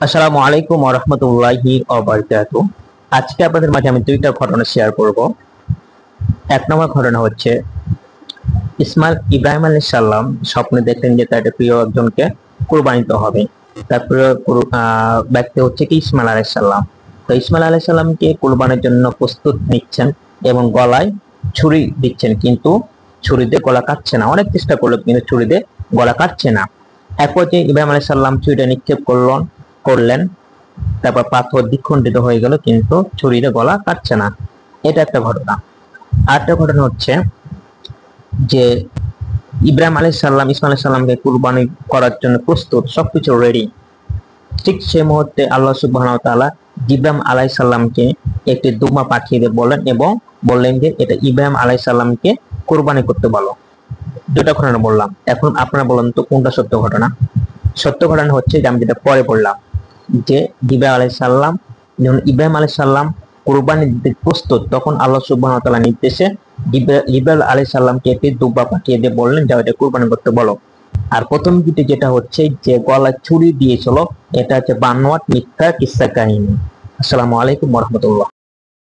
আসসালামু আলাইকুম ওয়া রাহমাতুল্লাহি ওয়া বারাকাতুহু। আজকে আপনাদের মাঝে আমি দুইটা ঘটনা শেয়ার করব। এক নম্বর ঘটনা হচ্ছে ইব্রাহিম আলাইহিস সালাম স্বপ্নে দেখলেন যে তার প্রিয় একজনকে কুরবানি দিতে হবে। তার প্রিয় ব্যক্তি হচ্ছে কি ইসমাইল আলাইহিস সালাম। তো ইসমাইল আলাইহিস সালামকে কুরবানির জন্য প্রস্তুত নিচ্ছেন এবং গলায় ছুরি দিচ্ছেন, কিন্তু ছুরি দিয়ে গলা কাটছে না। অনেক চেষ্টা করলো কিন্তু ছুরি দিয়ে গলা কাটছে না। এক পর্যায়ে ইব্রাহিম আলাইহিস সালাম ছুরিটা নিক্ষেপ করলেন, তারপর পাথর দ্বিখণ্ডিত হয়ে গেল, কিন্তু ছুরিতে গলা কাটছে না। এটা একটা ঘটনা। আরেকটা ঘটনা হচ্ছে যে ইব্রাহিম আলাইহিস সালাম ইসমাইল আলাইহিস সালামকে কুরবানি করার জন্য প্রস্তুত, সবকিছু রেডি। ঠিক সেই মুহূর্তে আল্লাহ সুবহানাহু ওয়া তাআলা ইব্রাহিম আলাইহিস সালামকে একটি দুমা পাঠিয়ে দিয়ে বললেন এবং বললেন যে এটা ইব্রাহিম আলাইহিস সালামকে কুরবানি করতে বলো। দুটা ঘটনা বললাম, এখন আপনারা বলেন তো কোনটা সত্য ঘটনা? সত্য ঘটনা হচ্ছে যে আমি যেটা পরে বললাম, যে ইব্রাহিম আলাইহিস সালাম কুরবানি দিতে প্রস্তুত, তখন আল্লাহ সুবহানাহু ওয়া তাআলার নির্দেশে জিবরাইল আলাইহিস সালামকে একটি দুব্বা পাঠিয়ে দিয়ে বললেন যে এটা কুরবানি করতে বলো। আর প্রথম দিকে যেটা হচ্ছে যে গলায় ছুরি দিয়েছিল, এটা হচ্ছে বানোয়াট মিথ্যা কিসসা কাহিনী। আসসালামু আলাইকুম ওয়া রাহমাতুল্লাহ।